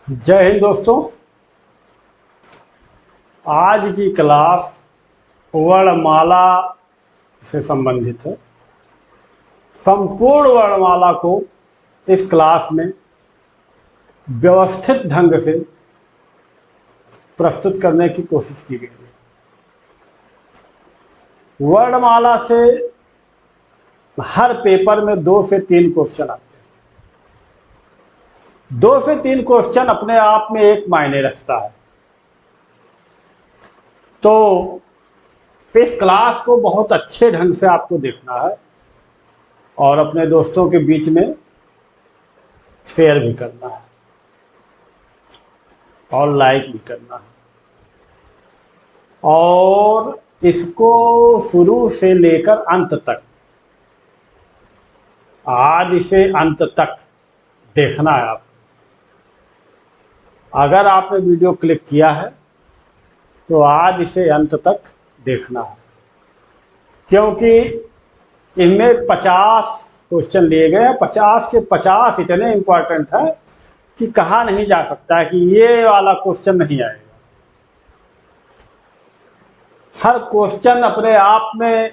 जय हिंद दोस्तों। आज की क्लास वर्णमाला से संबंधित है। संपूर्ण वर्णमाला को इस क्लास में व्यवस्थित ढंग से प्रस्तुत करने की कोशिश की गई है। वर्णमाला से हर पेपर में 2 से 3 क्वेश्चन आते हैं। 2 से 3 क्वेश्चन अपने आप में एक मायने रखता है। तो इस क्लास को बहुत अच्छे ढंग से आपको देखना है और अपने दोस्तों के बीच में शेयर भी करना है और लाइक भी करना है और इसको शुरू से लेकर अंत तक, आज से अंत तक देखना है आपको। अगर आपने वीडियो क्लिक किया है तो आज से अंत तक देखना है, क्योंकि इनमें 50 क्वेश्चन लिए गए हैं। 50 के 50 इतने इम्पोर्टेंट है कि कहा नहीं जा सकता है कि ये वाला क्वेश्चन नहीं आएगा। हर क्वेश्चन अपने आप में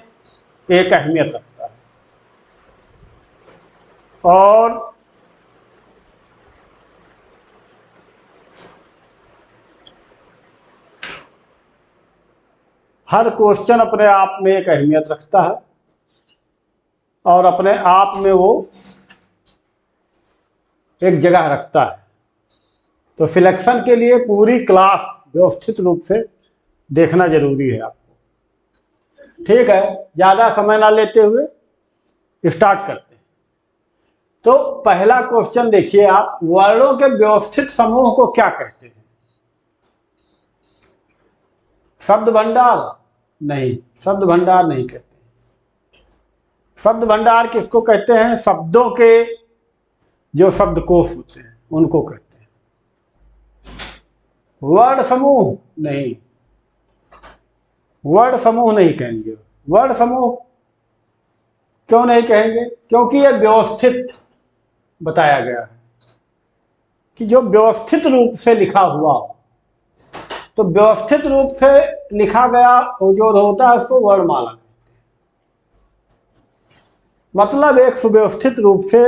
एक अहमियत रखता है और हर क्वेश्चन अपने आप में एक अहमियत रखता है और अपने आप में वो एक जगह रखता है। तो सिलेक्शन के लिए पूरी क्लास व्यवस्थित रूप से देखना जरूरी है आपको। ठीक है, ज़्यादा समय ना लेते हुए स्टार्ट करते हैं। तो पहला क्वेश्चन देखिए आप, वर्णों के व्यवस्थित समूह को क्या कहते हैं? शब्द भंडार? नहीं, शब्द भंडार नहीं कहते। शब्द भंडार किसको कहते हैं? शब्दों के जो शब्दकोश होते हैं उनको कहते हैं। वर्ण समूह? नहीं, वर्ण समूह नहीं कहेंगे। वर्ण समूह क्यों नहीं कहेंगे? क्योंकि यह व्यवस्थित बताया गया है कि जो व्यवस्थित रूप से लिखा हुआ हो। तो व्यवस्थित रूप से लिखा गया जो होता है उसको वर्णमाला कहते हैं। मतलब एक सुव्यवस्थित रूप से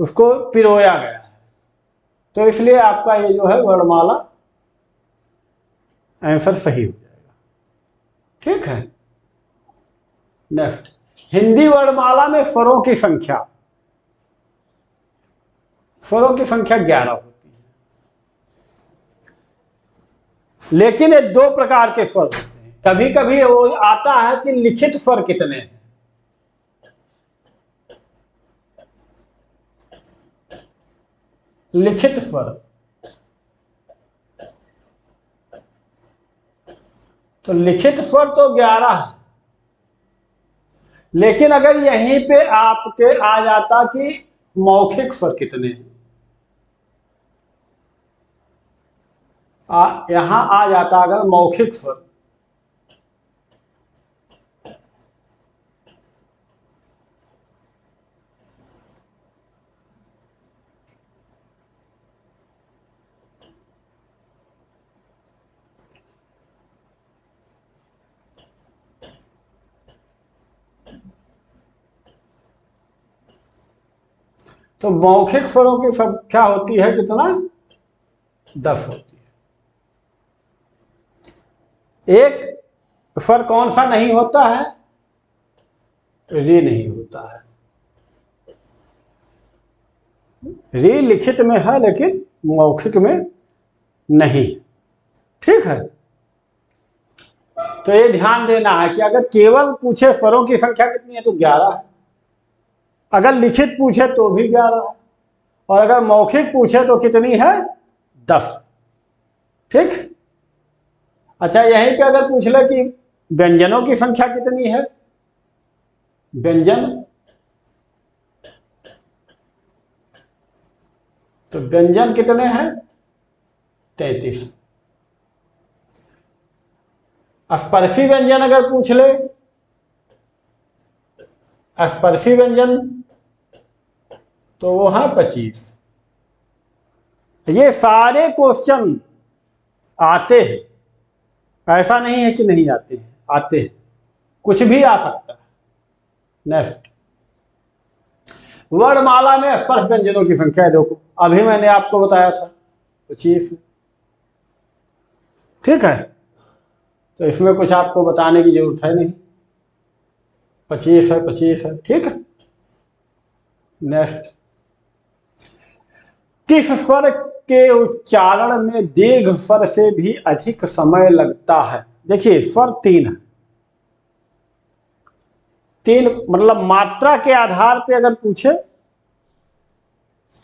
उसको पिरोया गया है। तो इसलिए आपका ये जो है वर्णमाला आंसर सही हो जाएगा। ठीक है, नेक्स्ट, हिंदी वर्णमाला में स्वरों की संख्या? स्वरों की संख्या 11 होती है, लेकिन ये 2 प्रकार के स्वर होते हैं। कभी कभी वो आता है कि लिखित स्वर कितने हैं। लिखित स्वर, तो लिखित स्वर तो 11 है, लेकिन अगर यहीं पे आपके आ जाता कि मौखिक स्वर कितने हैं, यहां आ जाता अगर मौखिक स्वर, तो मौखिक स्वरों की संख्या होती है कितना? 10 होती है। एक स्वर कौन सा नहीं होता है? री नहीं होता है। री लिखित में है लेकिन मौखिक में नहीं। ठीक है, तो ये ध्यान देना है कि अगर केवल पूछे स्वरों की संख्या कितनी है तो 11 है, अगर लिखित पूछे तो भी 11 है, और अगर मौखिक पूछे तो कितनी है? 10। ठीक। अच्छा, यहीं पे अगर पूछ ले कि व्यंजनों की संख्या कितनी है? व्यंजन, तो व्यंजन कितने हैं? 33। स्पर्शी व्यंजन अगर पूछ ले, स्पर्शी व्यंजन, तो वो है 25। ये सारे क्वेश्चन आते हैं, ऐसा नहीं है कि नहीं आते हैं, आते हैं, कुछ भी आ सकता है। नेक्स्ट, वर्णमाला में स्पर्श व्यंजनों की संख्या देखो, अभी मैंने आपको बताया था 25। ठीक है, तो इसमें कुछ आपको बताने की जरूरत है नहीं, 25 है, 25 है। ठीक है, नेक्स्ट, किस स्वर के उच्चारण में दीर्घ स्वर से भी अधिक समय लगता है? देखिए, स्वर 3 है, 3 मतलब मात्रा के आधार पे अगर पूछे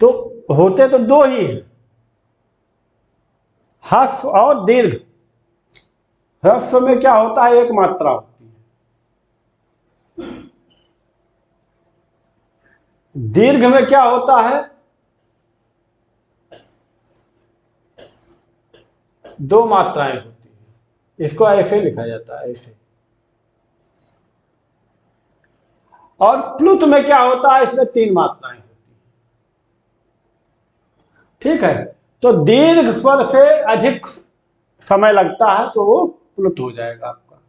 तो होते तो 2 ही है, ह्रस्व और दीर्घ। ह्रस्व में क्या होता है, एक मात्रा होती है। दीर्घ में क्या होता है, 2 मात्राएं होती है। इसको ऐसे लिखा जाता है, ऐसे। और प्लुत में क्या होता है, इसमें 3 मात्राएं होती है। ठीक है, तो दीर्घ स्वर से अधिक समय लगता है तो वो प्लुत हो जाएगा आपका।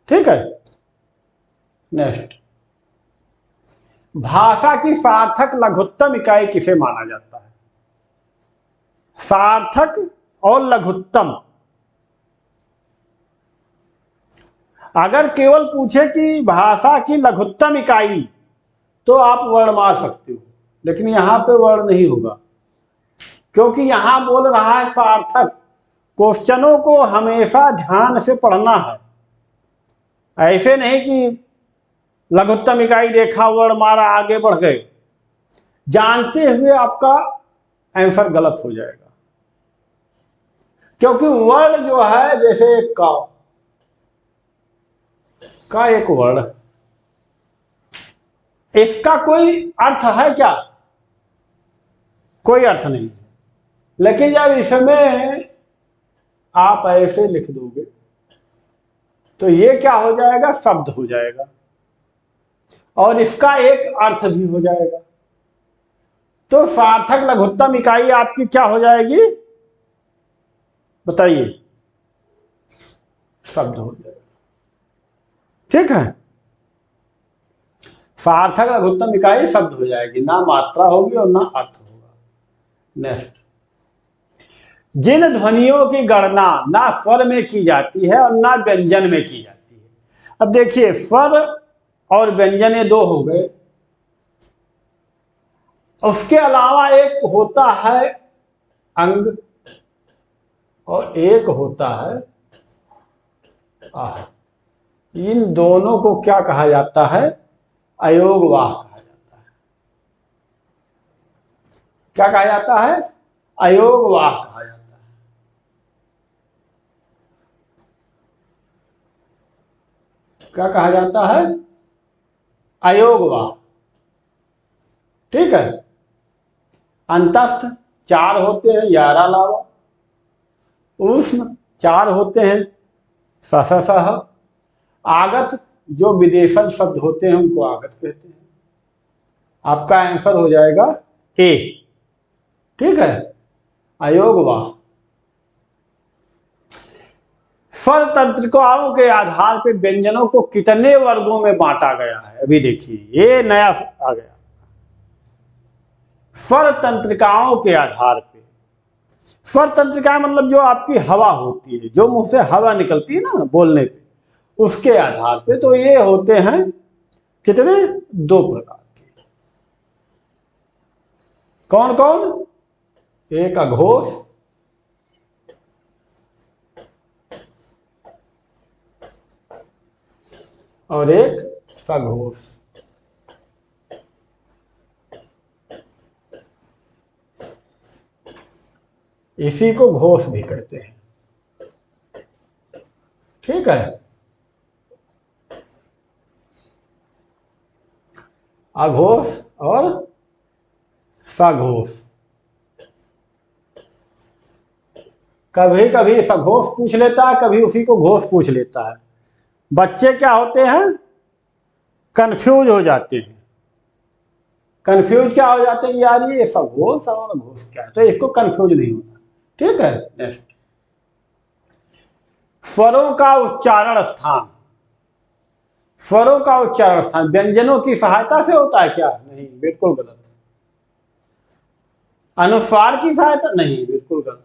ठीक है, नेक्स्ट, भाषा की सार्थक लघुत्तम इकाई किसे माना जाता है? सार्थक और लघुत्तम, अगर केवल पूछे कि भाषा की लघुत्तम इकाई तो आप वर्ण मार सकते हो, लेकिन यहां पे वर्ण नहीं होगा, क्योंकि यहां बोल रहा है सार्थक। क्वेश्चनों को हमेशा ध्यान से पढ़ना है, ऐसे नहीं कि लघुत्तम इकाई देखा, वर्ण मारा, आगे बढ़ गए, जानते हुए आपका आंसर गलत हो जाएगा। क्योंकि वर्ण जो है, जैसे का एक वर्ण, इसका कोई अर्थ है क्या? कोई अर्थ नहीं है। लेकिन जब इसमें आप ऐसे लिख दोगे तो ये क्या हो जाएगा, शब्द हो जाएगा, और इसका एक अर्थ भी हो जाएगा। तो सार्थक लघुत्तम इकाई आपकी क्या हो जाएगी, बताइए? शब्द हो जाएगा। ठीक है, सार्थक लघुत्तम इकाई शब्द हो जाएगी, ना मात्रा होगी और ना अर्थ होगा। नेक्स्ट, जिन ध्वनियों की गणना ना स्वर में की जाती है और ना व्यंजन में की जाती है। अब देखिए, स्वर और व्यंजन ये 2 हो गए, उसके अलावा एक होता है अंग और एक होता है आह। इन दोनों को क्या कहा जाता है, अयोगवाह कहा जाता है। क्या कहा जाता है, अयोगवाह कहा जाता है। क्या कहा जाता है, अयोगवाह। ठीक है, अंतस्थ 4 होते हैं, 11 लावा। ऊष्म 4 होते हैं, सह। आगत, जो विदेशज शब्द होते हैं उनको आगत कहते हैं। आपका आंसर हो जाएगा ए। ठीक है, अयोगवाह। स्वर तंत्रिकाओं के आधार पर व्यंजनों को कितने वर्गों में बांटा गया है? अभी देखिए, ये नया आ गया। स्वर तंत्रिकाओं के आधार पे, स्वर तंत्रिका मतलब जो आपकी हवा होती है, जो मुंह से हवा निकलती है ना बोलने पे, उसके आधार पे। तो ये होते हैं कितने, 2 प्रकार के। कौन कौन? एक अघोष और एक सघोष। इसी को घोष भी कहते हैं। ठीक है, अघोष और सघोष। कभी कभी सघोष पूछ लेता है, कभी उसी को घोष पूछ लेता है। बच्चे क्या होते हैं, कंफ्यूज हो जाते हैं। कंफ्यूज क्या हो जाते हैं यार, ये सघोष और घोष क्या है, तो इसको कंफ्यूज नहीं होना। ठीक है। नेक्स्ट, स्वरों का उच्चारण स्थान। स्वरों का उच्चारण स्थान व्यंजनों की सहायता से होता है क्या? नहीं, बिल्कुल गलत। अनुस्वार की सहायता? नहीं, बिल्कुल गलत।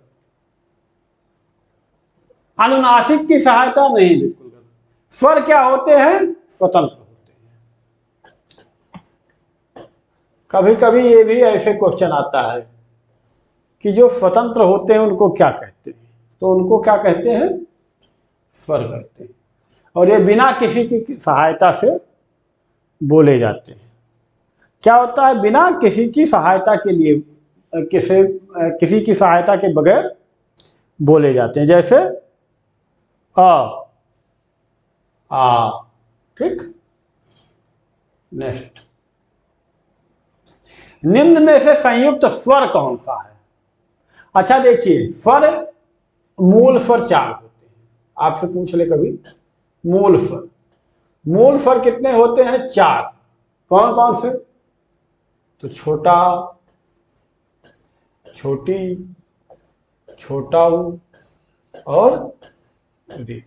अनुनासिक की सहायता? नहीं, बिल्कुल गलत। स्वर क्या होते हैं? स्वतंत्र होते हैं। कभी कभी ये भी ऐसे क्वेश्चन आता है कि जो स्वतंत्र होते हैं उनको क्या कहते हैं, तो उनको क्या कहते हैं? स्वर कहते हैं। और ये बिना किसी की सहायता से बोले जाते हैं। क्या होता है? बिना किसी की सहायता के लिए, किसी की सहायता के बगैर बोले जाते हैं, जैसे अ, आ। ठीक। नेक्स्ट, निम्न में से संयुक्त स्वर कौन सा है? अच्छा देखिए, स्वर, मूल स्वर 4 होते हैं। आपसे पूछ ले कभी, मूल स्वर, मूल स्वर कितने होते हैं? 4। कौन कौन से? तो छोटा, छोटी, छोटा ऊ और री,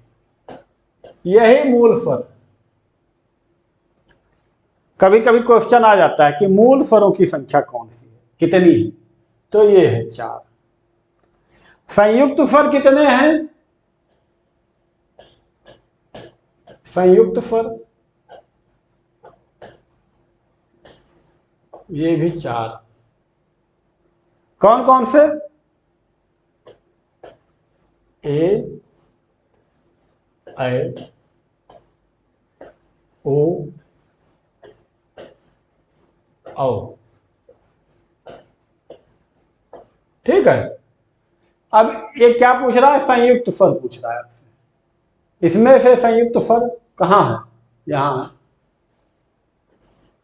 यही मूल स्वर। कभी कभी क्वेश्चन आ जाता है कि मूल स्वरों की संख्या कौन सी है, कितनी है? तो ये है 4। संयुक्त स्वर कितने हैं? संयुक्त स्वर ये भी 4। कौन कौन से? ए, ऐ, ओ, औ। ठीक है। अब ये क्या पूछ रहा है? संयुक्त स्वर पूछ रहा है आपसे। इसमें से संयुक्त स्वर कहाँ है? यहां है।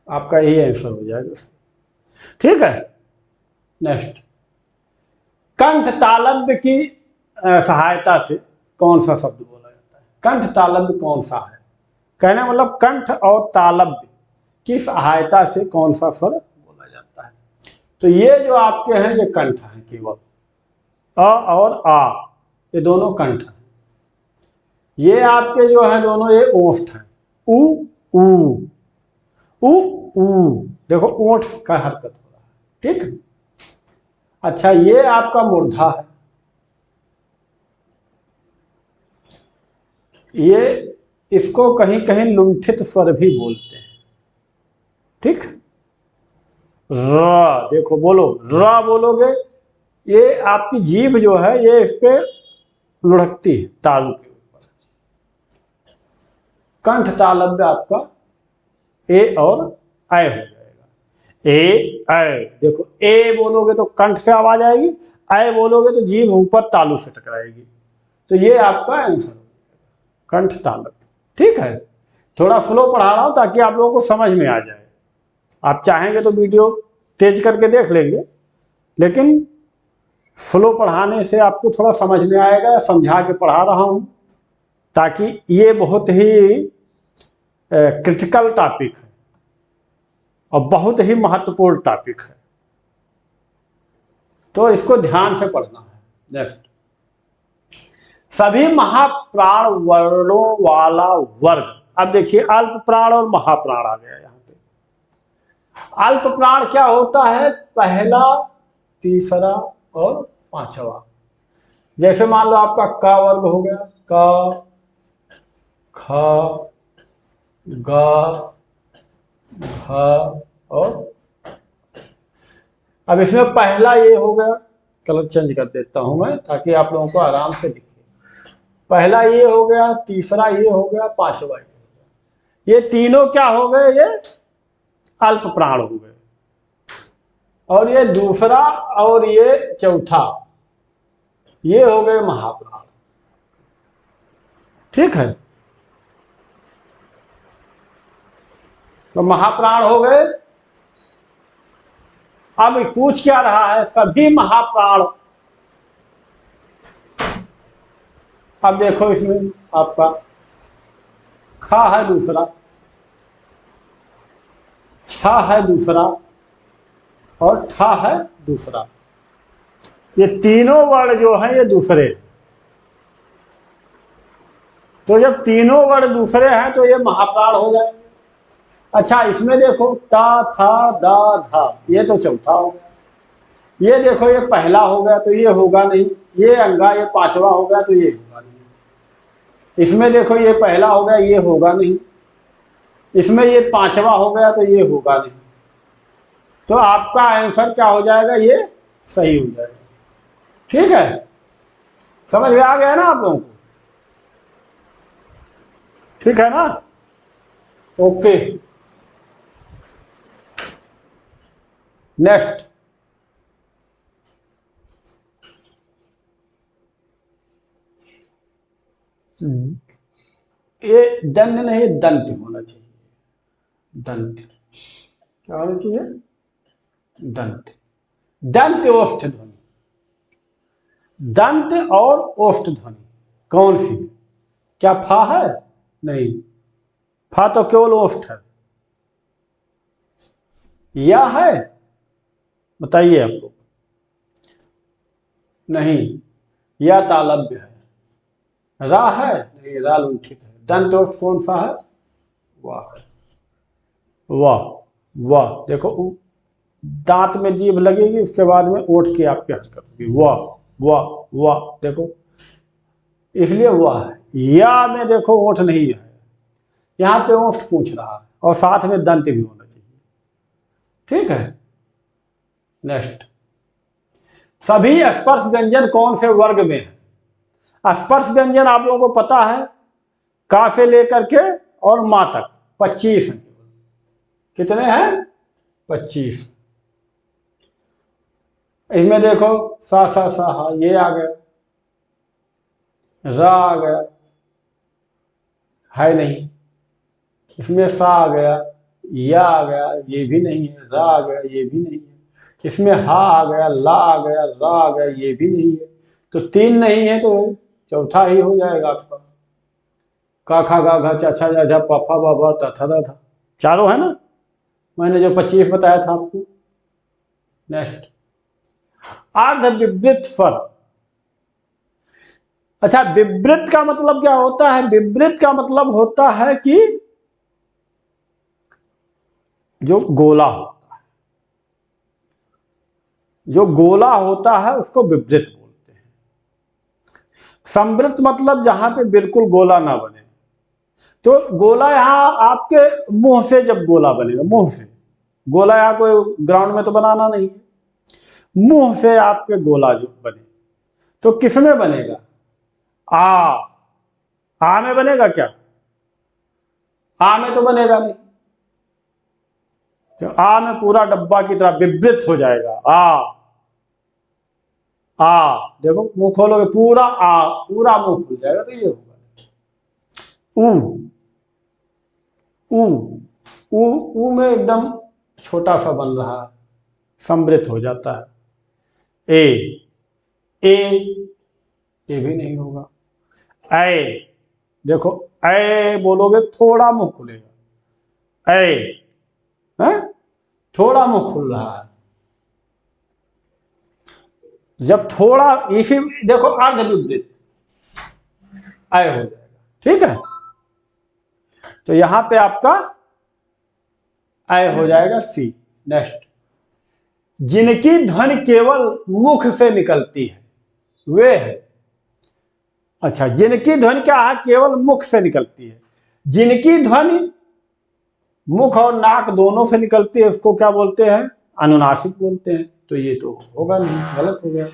आपका यही आंसर हो जाएगा। ठीक है। नेक्स्ट, कंठ तालव्य की सहायता से कौन सा शब्द बोला जाता है? कंठ तालव्य कौन सा है? कहने मतलब कंठ और तालव्य की सहायता से कौन सा स्वर बोला जाता है? तो ये जो आपके हैं ये कंठ है केवल, अ और आ, ये दोनों कंठ हैं। ये आपके जो है दोनों ये ओष्ठ हैं, उ ऊ, उ ऊ। देखो ओठ का हरकत हो रहा है। ठीक। अच्छा, ये आपका मूर्धा है, ये, इसको कहीं कहीं लुंठित स्वर भी बोलते हैं। ठीक। र, देखो बोलो, र बोलोगे, ये आपकी जीभ जो है ये इस पे लुढ़कती है तालु के ऊपर। कंठ तालव्य आपका ए और ऐ हो जाएगा। ए ऐ, देखो ए बोलोगे तो कंठ से आवाज आएगी, ऐ बोलोगे तो जीभ ऊपर तालु से टकराएगी। तो ये आपका आंसर हो जाएगा, कंठ तालव्य। ठीक है। थोड़ा स्लो पढ़ा रहा हूं ताकि आप लोगों को समझ में आ जाए। आप चाहेंगे तो वीडियो तेज करके देख लेंगे, लेकिन स्लो पढ़ाने से आपको थोड़ा समझ में आएगा। समझा के पढ़ा रहा हूं ताकि ये बहुत ही क्रिटिकल टॉपिक है और बहुत ही महत्वपूर्ण टॉपिक है, तो इसको ध्यान से पढ़ना है। नेक्स्ट, सभी महाप्राण वर्णों वाला वर्ग। अब देखिए, अल्प प्राण और महाप्राण आ गया यहाँ पे। अल्प प्राण क्या होता है? पहला, तीसरा और पांचवा। जैसे मान लो आपका क वर्ग हो गया, क, ख, ग, घ और, अब इसमें पहला ये हो गया, कलर चेंज कर देता हूं मैं ताकि आप लोगों को आराम से दिखे। पहला ये हो गया, तीसरा ये हो गया, पांचवा ये हो गया। ये तीनों क्या हो गए? ये अल्प प्राण हो गए। और ये दूसरा और ये चौथा, ये हो गए महाप्राण। ठीक है। तो महाप्राण हो गए। अब पूछ क्या रहा है? सभी महाप्राण। अब देखो इसमें आपका ख है दूसरा, छ है दूसरा, और ठा है दूसरा। ये तीनों वर्ण जो हैं ये दूसरे। तो जब तीनों वर्ण दूसरे हैं तो ये महाप्राण हो जाएंगे। अच्छा, इसमें देखो ता था दा धा, ये तो चौथा हो गया। ये देखो ये पहला हो गया तो ये होगा नहीं। ये अंगा ये पांचवा हो गया तो ये होगा नहीं। इसमें देखो ये पहला हो गया, ये होगा नहीं। इसमें ये पांचवा हो गया तो ये होगा नहीं। तो आपका आंसर क्या हो जाएगा, ये सही हो जाएगा। ठीक है, समझ में आ गया ना आप लोगों को? ठीक है ना? Okay, next. ये दंड नहीं, दंत होना चाहिए। दंत क्या होना चाहिए? दंत। दंत ओष्ठ ध्वनि। दंत और ओष्ठ ध्वनि कौन सी? क्या फा है? नहीं, फा तो केवल ओष्ठ है। या है? बताइए आप लोग। नहीं, या तालव्य है। रा है? नहीं, रा लुंठित है। दंत ओष्ठ कौन सा है? वाह है। वाह वाह, देखो दांत में जीभ लगेगी, उसके बाद में ओठ की आपकी हरकत होगी। वाह वाह वाह, देखो इसलिए वाह है। या में देखो ओठ नहीं है, यहाँ पे ओठ पूछ रहा है और साथ में दंत भी होना चाहिए। ठीक है, नेक्स्ट। सभी स्पर्श व्यंजन कौन से वर्ग में है? स्पर्श व्यंजन आप लोगों को पता है, का से लेकर के और मां तक 25 हैं। कितने हैं? 25। इसमें देखो सा सा सा हा, ये आ गया। रा आ गया, है नहीं। इसमें सा आ गया, या आ गया, ये भी नहीं है। रा आ गया, ये भी नहीं है। इसमें हा आ गया, ला आ गया, रा आ गया, ये भी नहीं है। तो 3 नहीं है तो चौथा ही हो जाएगा आपका। का खा गा घा चा छा जा झा पा फा बा बा ता था दा था। चारों है ना, मैंने जो 25 बताया था आपको। नेक्स्ट, अर्ध विवृत स्वर। अच्छा, विवृत का मतलब क्या होता है? विवृत का मतलब होता है कि जो गोला होता है, जो गोला होता है उसको विवृत बोलते हैं। संवृत मतलब जहां पे बिल्कुल गोला ना बने। तो गोला यहां आपके मुंह से जब गोला बनेगा, मुंह से गोला, यहां कोई ग्राउंड में तो बनाना नहीं है। मुंह से आपके गोला जो बने तो किस में बनेगा? आ में बनेगा क्या? आ में तो बनेगा नहीं। तो आ में पूरा डब्बा की तरह विवृत हो जाएगा। आ देखो, मुंह खोलोगे पूरा पूरा मुंह खुल जाएगा तो ये होगा। ऊ ऊ ऊ ऊ में एकदम छोटा सा बन रहा है, समृत हो जाता है। ए ये भी नहीं होगा। ऐ देखो, ऐ बोलोगे थोड़ा मुंह खुलेगा। ऐ है, थोड़ा मुंह खुल रहा है। जब थोड़ा, इसी देखो अर्ध विवृत ऐ हो जाएगा। ठीक है, तो यहां पे आपका ऐ हो जाएगा सी। नेक्स्ट, जिनकी ध्वनि केवल मुख से निकलती है वे है। अच्छा, जिनकी ध्वनि क्या है? केवल मुख से निकलती है। जिनकी ध्वनि मुख और नाक दोनों से निकलती है उसको क्या बोलते हैं? अनुनासिक बोलते हैं। तो ये तो होगा नहीं, गलत हो गया।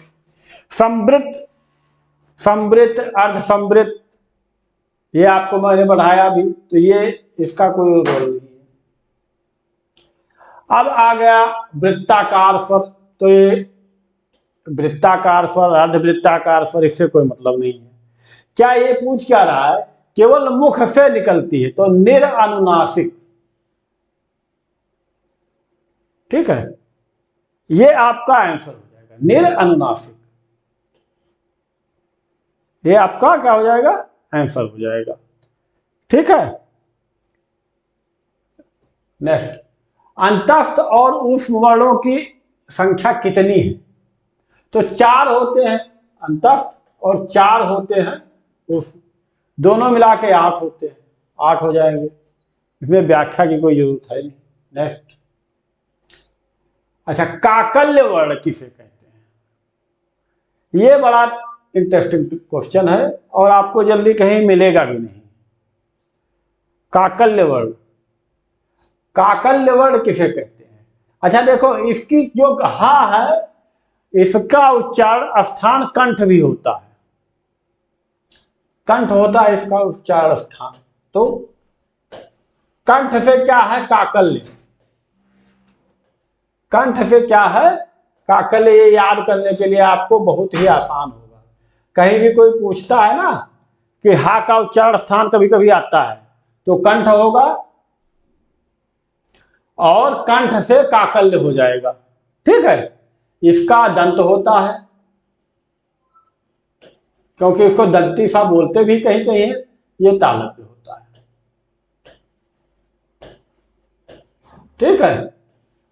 समृत, समृत, अर्ध समृत, ये आपको मैंने बढ़ाया भी, तो ये इसका कोई रोल नहीं है। अब आ गया वृत्ताकार स्वर। तो ये वृत्ताकार स्वर, अर्धवृत्ताकार स्वर, इससे कोई मतलब नहीं है। क्या ये पूछ क्या रहा है? केवल मुख से निकलती है तो निरअनुनासिक। ठीक है, ये आपका आंसर हो जाएगा, निरअनुनासिक। ये आपका क्या हो जाएगा? आंसर हो जाएगा। ठीक है, नेक्स्ट, अंतस्थ और ऊष्म वर्णों की संख्या कितनी है? तो 4 होते हैं अंतस्थ और 4 होते हैं उस, दोनों मिला के 8 होते हैं, 8 हो जाएंगे। इसमें व्याख्या की कोई जरूरत है नहीं। नेक्स्ट, अच्छा, काकल्य वर्ण किसे कहते हैं? ये बड़ा इंटरेस्टिंग क्वेश्चन है और आपको जल्दी कहीं मिलेगा भी नहीं। काकल्य वर्ण, काकल्य वर्ण किसे कहते हैं? अच्छा देखो, इसकी जो हा है इसका उच्चारण स्थान कंठ भी होता है, कंठ होता है इसका उच्चारण स्थान। तो कंठ से क्या है? काकल्य। कंठ से क्या है? काकल्य। ये याद करने के लिए आपको बहुत ही आसान होगा। कहीं भी कोई पूछता है ना कि हा का उच्चारण स्थान कभी कभी आता है तो कंठ होगा और कंठ से काकल्य हो जाएगा। ठीक है, इसका दंत होता है क्योंकि इसको दंती सा बोलते भी कहीं कहीं है, ये तालव्य होता है। ठीक है,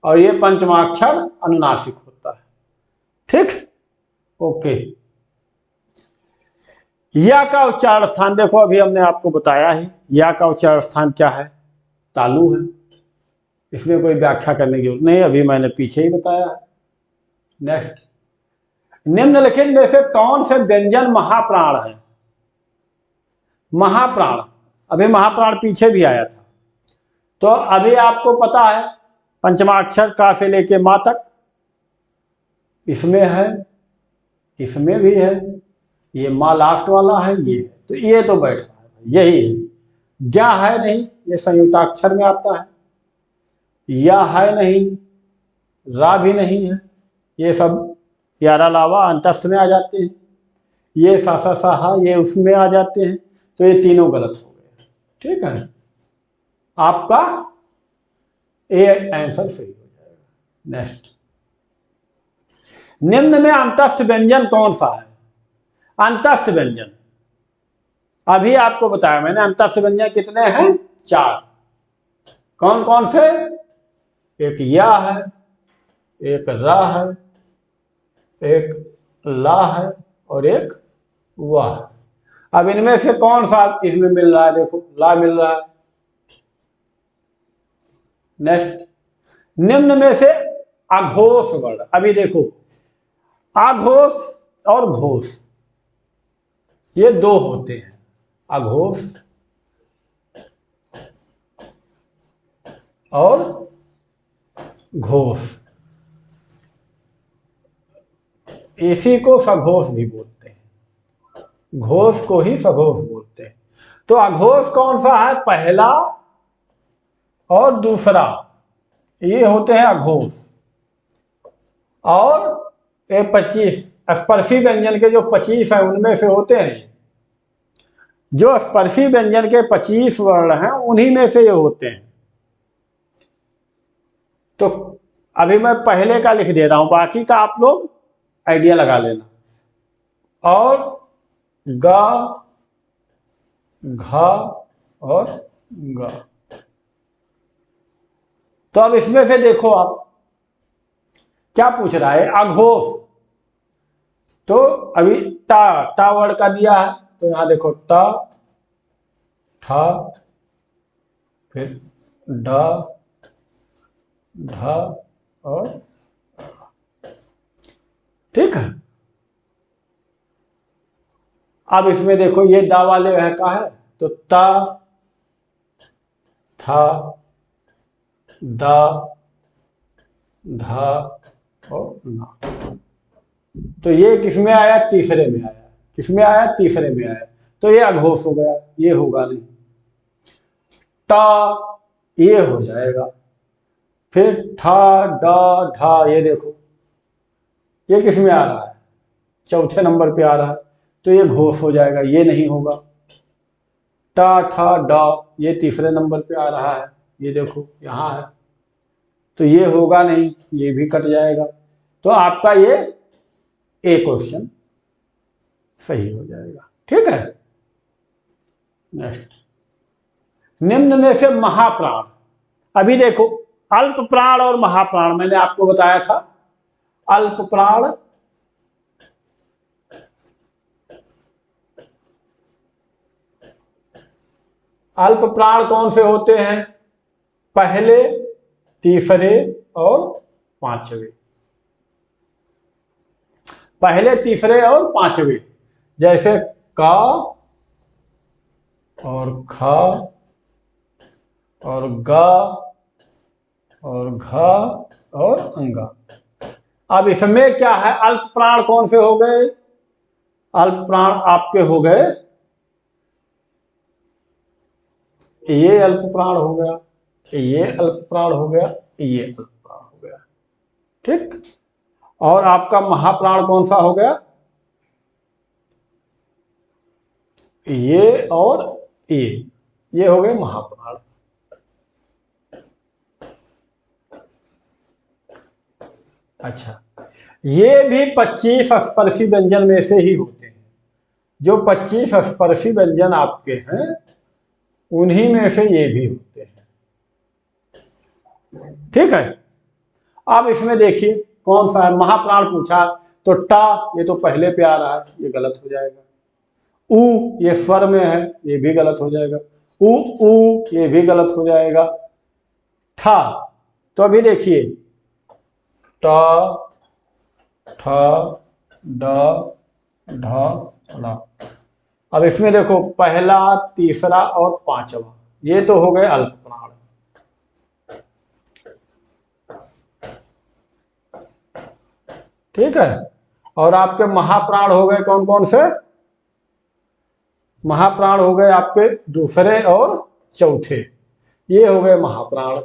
और ये पंचमाक्षर अनुनासिक होता है। ठीक, ओके। या का उच्चारण स्थान देखो, अभी हमने आपको बताया ही, या का उच्चारण स्थान क्या है? तालु है। इसमें कोई व्याख्या करने की जरूरत नहीं, अभी मैंने पीछे ही बताया है। नेक्स्ट, निम्नलिखित में से कौन से व्यंजन महाप्राण है? महाप्राण, अभी महाप्राण पीछे भी आया था। तो अभी आपको पता है पंचमाक्षर का से लेके मां तक, इसमें है, इसमें भी है, ये मां लास्ट वाला है, ये तो ये तो बैठ रहा है, यही है। ज्ञा है नहीं, ये संयुक्ताक्षर में आता है। या है नहीं, रा भी नहीं है, ये सब यारा लावा अंतस्थ में आ जाते हैं। ये सा सा सा हा ये उसमें आ जाते हैं, तो ये तीनों गलत हो गए। ठीक है, आपका ए आंसर सही हो जाएगा। नेक्स्ट, निम्न में अंतस्थ व्यंजन कौन सा है? अंतस्थ व्यंजन अभी आपको बताया मैंने, अंतस्थ व्यंजन कितने हैं? 4। कौन कौन से? एक या है, एक रा है, एक ला है और एक वाह। अब इनमें से कौन सा इसमें मिल रहा है? देखो, ला मिल रहा है। नेक्स्ट, निम्न में से अघोष वर्ण, अभी देखो अघोष और घोष ये 2 होते हैं, अघोष और घोष। इसी को सघोष भी बोलते हैं, घोष को ही सघोष बोलते हैं। तो अघोष कौन सा है? पहला और दूसरा, ये होते हैं अघोष। और ये 25 स्पर्शी व्यंजन के जो 25 हैं उनमें से होते हैं, जो स्पर्शी व्यंजन के 25 वर्ण हैं उन्हीं में से ये होते हैं। तो अभी मैं पहले का लिख दे रहा हूं, बाकी का आप लोग आइडिया लगा लेना। और गा, घा और गा। तो अब इसमें से देखो आप क्या पूछ रहा है? अघोष। तो अभी टा वर्ण का दिया है, तो यहां देखो टा, ठा, फिर डा, ढा और, ठीक है। अब इसमें देखो ये दा वाले है का है, तो ता, था, दा, धा और ना। तो ये किसमें आया? तीसरे में आया। किसमें आया? तीसरे में आया। तो ये अघोष हो गया, ये होगा नहीं। टा ये हो जाएगा, फिर ठा, डा, ढा, ये देखो ये किसमें आ रहा है? चौथे नंबर पे आ रहा है, तो ये घोष हो जाएगा, ये नहीं होगा। टा, ठा, डा ये तीसरे नंबर पे आ रहा है, ये देखो यहां है, तो ये होगा नहीं, ये भी कट जाएगा। तो आपका ये ए क्वेश्चन सही हो जाएगा। ठीक है। नेक्स्ट, निम्न में से महाप्राण, अभी देखो अल्प प्राण और महाप्राण मैंने आपको बताया था अल्प प्राण, अल्प प्राण कौन से होते हैं? पहले, तीसरे और पांचवे। पहले, तीसरे और पांचवे, जैसे का और खा और गा और घा और अंगा। अब इसमें क्या है, अल्प प्राण कौन से हो गए? अल्प प्राण आपके हो गए, ये अल्प प्राण हो गया, ये अल्प प्राण हो गया, ये अल्प प्राण हो गया। ठीक। और आपका महाप्राण कौन सा हो गया? ये और ये हो गए महाप्राण। अच्छा, ये भी 25 स्पर्शी व्यंजन में से ही होते हैं। जो 25 स्पर्शी व्यंजन आपके हैं उन्हीं में से ये भी होते हैं। ठीक है। अब इसमें देखिए कौन सा है। महाप्राण पूछा तो टा, ये तो पहले पे आ रहा है, ये गलत हो जाएगा। ऊ, ये स्वर में है, ये भी गलत हो जाएगा। ऊ, ये भी गलत हो जाएगा। ठा, तो अभी देखिए टा, ठा, डा, ढा, ला। अब इसमें देखो पहला, तीसरा और पांचवा, ये तो हो गए अल्प प्राण। ठीक है। और आपके महाप्राण हो गए कौन कौन से? महाप्राण हो गए आपके दूसरे और चौथे, ये हो गए महाप्राण।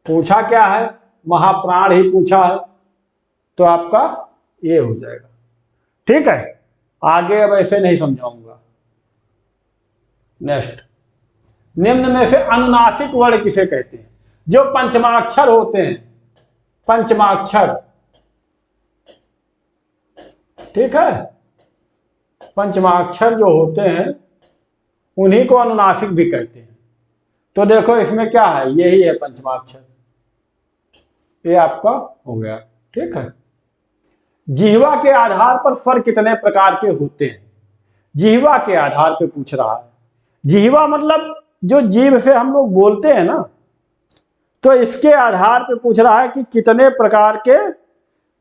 पूछा क्या है? महाप्राण ही पूछा है, तो आपका ये हो जाएगा। ठीक है। आगे अब ऐसे नहीं समझाऊंगा। नेक्स्ट, निम्न में से अनुनासिक वर्ण किसे कहते हैं? जो पंचमाक्षर होते हैं, पंचमाक्षर। ठीक है। पंचमाक्षर जो होते हैं उन्हीं को अनुनासिक भी कहते हैं। तो देखो इसमें क्या है, यही है पंचमाक्षर, ये आपका हो गया। ठीक है। जिह्वा के आधार पर स्वर कितने प्रकार के होते हैं? जिह्वा के आधार पे पूछ रहा है। जिह्वा मतलब जो जीभ से हम लोग बोलते हैं ना, तो इसके आधार पे पूछ रहा है कि कितने प्रकार के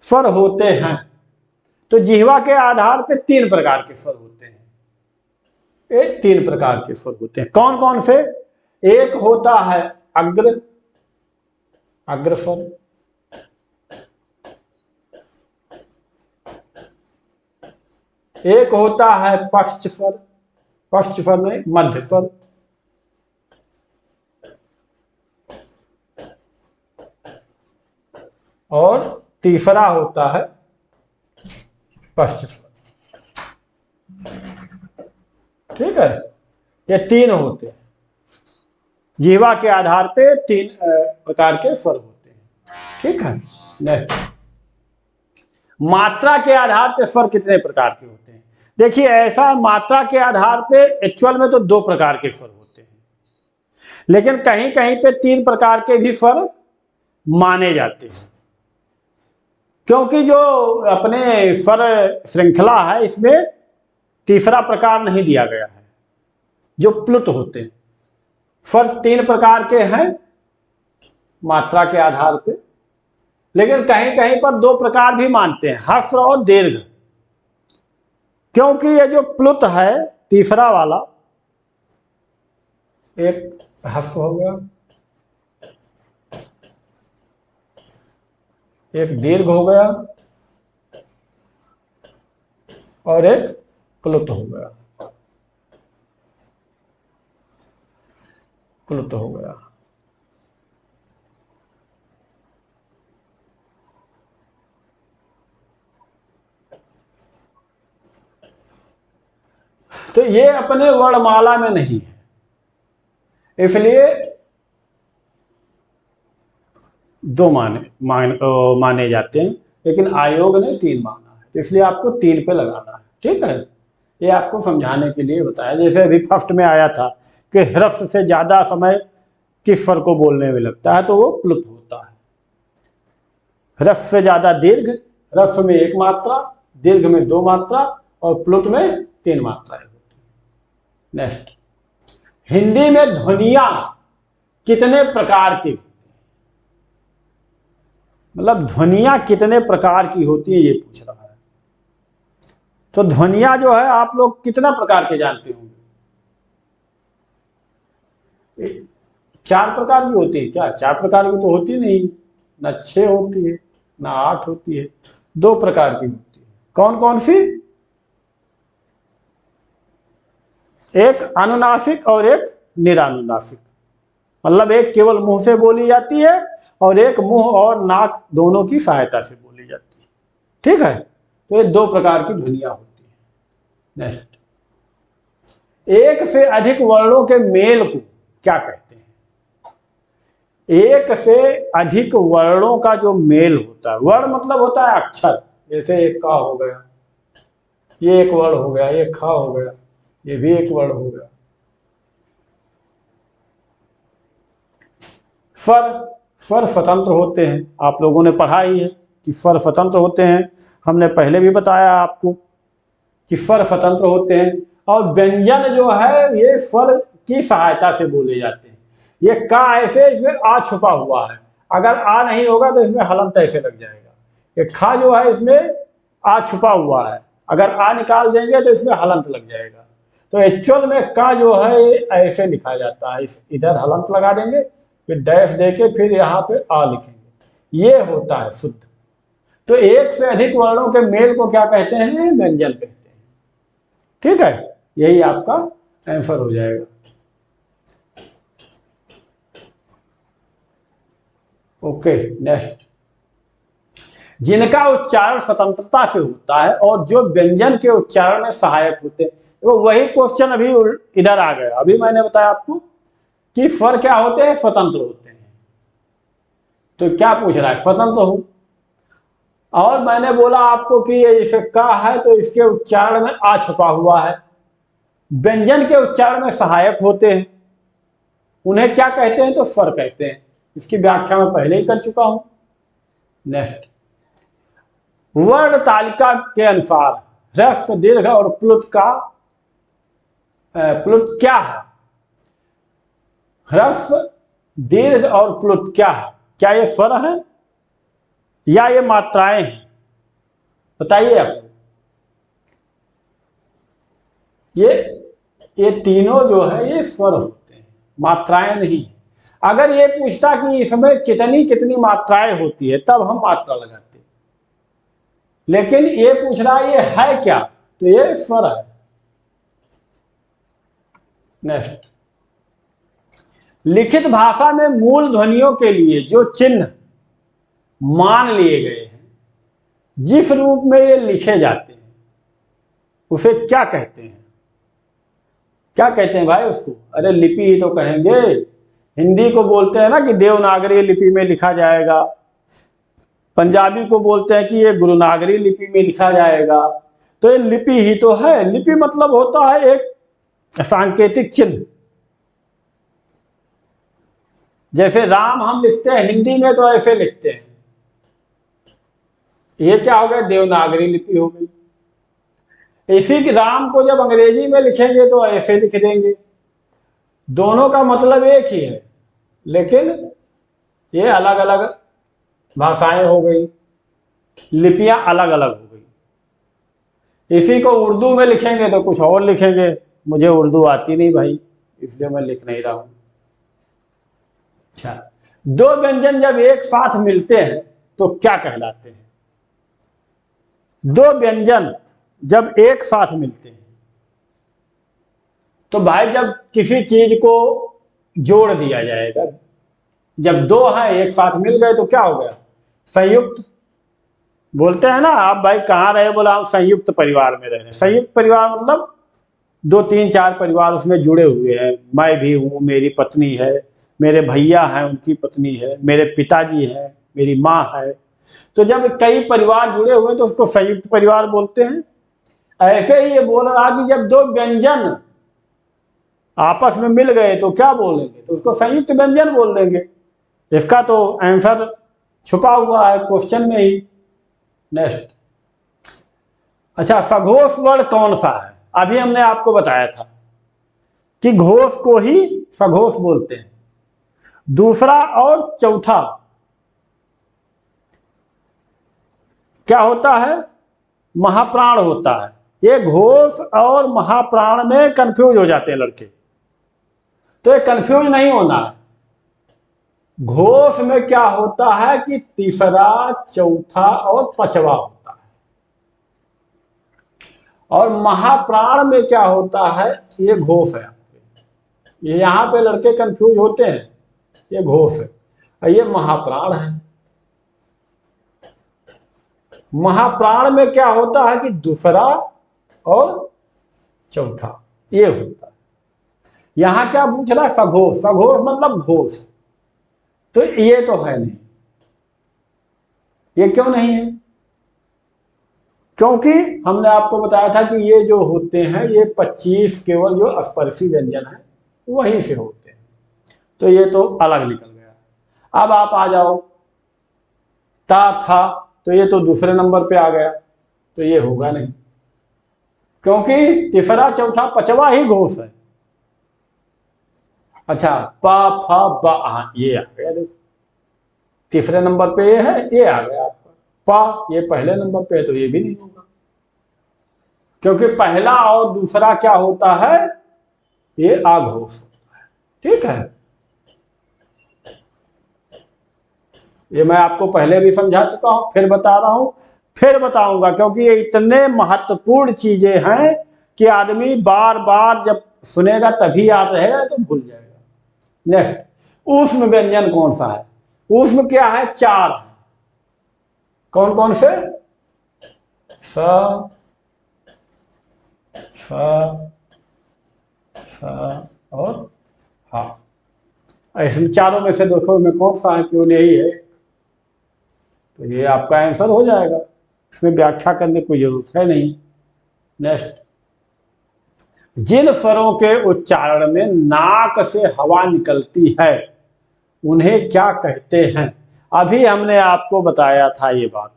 स्वर होते हैं। तो जिह्वा के आधार पे 3 प्रकार के स्वर होते हैं। ये 3 प्रकार के स्वर होते हैं। कौन कौन से? एक होता है अग्र, अग्र स्वर। एक होता है पश्च स्वर, पश्च स्वर नहीं, मध्य स्वर। और तीसरा होता है पश्च स्वर। ठीक है। ये 3 होते हैं। जिह्वा के आधार पे 3 प्रकार के स्वर होते हैं। ठीक है। नेक्स्ट, मात्रा के आधार पे स्वर कितने प्रकार के होते हैं? देखिए ऐसा, मात्रा के आधार पे एक्चुअल में तो 2 प्रकार के स्वर होते हैं, लेकिन कहीं कहीं पे 3 प्रकार के भी स्वर माने जाते हैं, क्योंकि जो अपने स्वर श्रृंखला है इसमें तीसरा प्रकार नहीं दिया गया है। जो प्लुत होते हैं, स्वर 3 प्रकार के हैं मात्रा के आधार पे, लेकिन कहीं कहीं पर 2 प्रकार भी मानते हैं, ह्रस्व और दीर्घ। क्योंकि ये जो प्लुत है तीसरा वाला, एक ह्रस्व हो गया, एक दीर्घ हो गया और एक प्लुत हो गया, प्लुत हो गया। तो ये अपने वर्णमाला में नहीं है, इसलिए 2 माने जाते हैं, लेकिन आयोग ने 3 माना है, तो इसलिए आपको 3 पे लगाना है। ठीक है। ये आपको समझाने के लिए बताया। जैसे अभी फर्स्ट में आया था कि ह्रस्व से ज्यादा समय किस स्वर को बोलने में लगता है, तो वो प्लुत होता है। ह्रस्व से ज्यादा दीर्घ, ह्रस्व में एक मात्रा, दीर्घ में दो मात्रा और प्लुत में तीन मात्राएं होती हैं। नेक्स्ट, हिंदी में ध्वनियां कितने प्रकार की होती हैं? मतलब ध्वनियां कितने प्रकार की होती है ये पूछ रहा है। तो ध्वनियां जो है आप लोग कितना प्रकार के जानते होंगे? चार प्रकार की होती है क्या? चार प्रकार की तो होती नहीं, ना 6 होती है ना 8 होती है, 2 प्रकार की होती है। कौन कौन सी? एक अनुनासिक और एक निरानुनासिक। मतलब एक केवल मुंह से बोली जाती है और एक मुंह और नाक दोनों की सहायता से बोली जाती है। ठीक है, तो ये 2 प्रकार की ध्वनियां होती है। नेक्स्ट, एक से अधिक वर्णों के मेल को क्या कहते हैं? एक से अधिक वर्णों का जो मेल होता है, वर्ण मतलब होता है अक्षर, जैसे एक का हो गया, ये एक वर्ण हो गया, ये खा हो गया, ये भी एक वर्ण हो गया। स्वर स्वतंत्र होते हैं, आप लोगों ने पढ़ा ही है कि स्वर स्वतंत्र होते हैं। हमने पहले भी बताया आपको कि स्वर स्वतंत्र होते हैं। और व्यंजन जो है ये स्वर की सहायता से बोले जाते हैं। ये का ऐसे, इसमें आ छुपा हुआ है, अगर आ नहीं होगा तो इसमें हलंत ऐसे लग जाएगा। ये खा जो है इसमें आ छुपा हुआ है, अगर आ निकाल देंगे तो इसमें हलंत लग जाएगा। तो एक्चुअल में का जो है ऐसे लिखा जाता है, इधर हलंत लगा देंगे, फिर डैश देके फिर यहाँ पे आ लिखेंगे, ये होता है शुद्ध। तो एक से अधिक वर्णों के मेल को क्या कहते हैं? व्यंजन कहते हैं। ठीक है, यही आपका आंसर हो जाएगा। ओके, नेक्स्ट, जिनका उच्चारण स्वतंत्रता से होता है और जो व्यंजन के उच्चारण में सहायक होते हैं। तो वही क्वेश्चन अभी इधर आ गया। अभी मैंने बताया आपको कि स्वर क्या होते हैं? स्वतंत्र होते हैं। तो क्या पूछ रहा है? स्वतंत्र हो। और मैंने बोला आपको कि ये जैसे का है तो इसके उच्चारण में आ छुपा हुआ है, व्यंजन के उच्चारण में सहायक होते हैं, उन्हें क्या कहते हैं? तो स्वर कहते हैं। इसकी व्याख्या मैं पहले ही कर चुका हूं। नेक्स्ट, वर्ण तालिका के अनुसार ह्रस्व, दीर्घ और प्लुत क्या है? ह्रस्व, दीर्घ और प्लुत क्या है? क्या ये स्वर है या ये मात्राएं हैं? बताइए आप। ये तीनों जो है ये स्वर होते हैं, मात्राएं नहीं। अगर ये पूछता कि इसमें कितनी कितनी मात्राएं होती है तब हम मात्रा लगाते, लेकिन ये पूछ रहा है ये है क्या, तो ये स्वर है। नेक्स्ट, लिखित भाषा में मूल ध्वनियों के लिए जो चिन्ह मान लिए गए हैं, जिस रूप में ये लिखे जाते हैं, उसे क्या कहते हैं? क्या कहते हैं भाई उसको? अरे लिपि ही तो कहेंगे। हिंदी को बोलते हैं ना कि देवनागरी लिपि में लिखा जाएगा, पंजाबी को बोलते हैं कि ये गुरुनागरी लिपि में लिखा जाएगा। तो ये लिपि ही तो है। लिपि मतलब होता है एक सांकेतिक चिन्ह। जैसे राम हम लिखते हैं हिंदी में तो ऐसे लिखते हैं, ये क्या हो गया? देवनागरी लिपि हो गई। इसी के राम को जब अंग्रेजी में लिखेंगे तो ऐसे लिख देंगे। दोनों का मतलब एक ही है, लेकिन ये अलग अलग भाषाएं हो गई, लिपियां अलग अलग हो गई। इसी को उर्दू में लिखेंगे तो कुछ और लिखेंगे। मुझे उर्दू आती नहीं भाई, इसलिए मैं लिख नहीं रहा हूं। अच्छा, दो व्यंजन जब एक साथ मिलते हैं तो क्या कहलाते हैं? दो व्यंजन जब एक साथ मिलते हैं तो भाई जब किसी चीज को जोड़ दिया जाएगा, जब दो हैं एक साथ मिल गए तो क्या हो गया? संयुक्त। बोलते हैं ना आप भाई कहाँ रहे? बोला हम संयुक्त परिवार में रह रहे हैं। संयुक्त परिवार मतलब 2 3 4 परिवार उसमें जुड़े हुए हैं। मैं भी हूँ, मेरी पत्नी है, मेरे भैया हैं उनकी पत्नी है, मेरे पिताजी हैं, मेरी माँ है। तो जब कई परिवार जुड़े हुए तो उसको संयुक्त परिवार बोलते हैं। ऐसे ही ये बोल रहा कि जब दो व्यंजन आपस में मिल गए तो क्या बोलेंगे? तो उसको संयुक्त व्यंजन बोल देंगे। इसका तो आंसर छुपा हुआ है क्वेश्चन में ही। नेक्स्ट, अच्छा सघोष वर्ण कौन सा है? अभी हमने आपको बताया था कि घोष को ही सघोष बोलते हैं। दूसरा और चौथा क्या होता है? महाप्राण होता है। ये घोष और महाप्राण में कंफ्यूज हो जाते हैं लड़के, तो ये कंफ्यूज नहीं होना है। घोष में क्या होता है कि तीसरा, चौथा और पांचवा होता है, और महाप्राण में क्या होता है? ये घोष है। ये यहां पे लड़के कंफ्यूज होते हैं, ये घोष है और ये महाप्राण है। महाप्राण में क्या होता है कि दूसरा और चौथा ये होता है। यहां क्या पूछ रहा है? सघोष। सघोष मतलब घोष, तो ये तो है नहीं। ये क्यों नहीं है? क्योंकि हमने आपको बताया था कि ये जो होते हैं ये 25 केवल जो स्पर्शी व्यंजन है वहीं से होते हैं, तो ये तो अलग निकल गया। अब आप आ जाओ, ता था, तो ये तो दूसरे नंबर पे आ गया, तो ये होगा नहीं, क्योंकि तीसरा, चौथा, पांचवा ही घोष है। अच्छा, पा, फा, बा, हाँ ये आ गया, देखो तीसरे नंबर पे ये है, ये आ गया आपका। पा ये पहले नंबर पे है, तो ये भी नहीं होगा, क्योंकि पहला और दूसरा क्या होता है? ये आघोष होता है। ठीक है, ये मैं आपको पहले भी समझा चुका हूं, फिर बता रहा हूं, फिर बताऊंगा, क्योंकि ये इतने महत्वपूर्ण चीजें हैं कि आदमी बार बार जब सुनेगा तभी याद रहेगा, तो भूल जाएगा। नेक्स्ट, ऊष्म व्यंजन कौन सा है? ऊष्म क्या है? 4 है। कौन कौन से? स, और हा। इसमें चारों में से देखो में कौन सा है, क्यों नहीं है, तो ये आपका आंसर हो जाएगा, इसमें व्याख्या करने की जरूरत है नहीं। नेक्स्ट, जिन स्वरों के उच्चारण में नाक से हवा निकलती है उन्हें क्या कहते हैं? अभी हमने आपको बताया था ये बात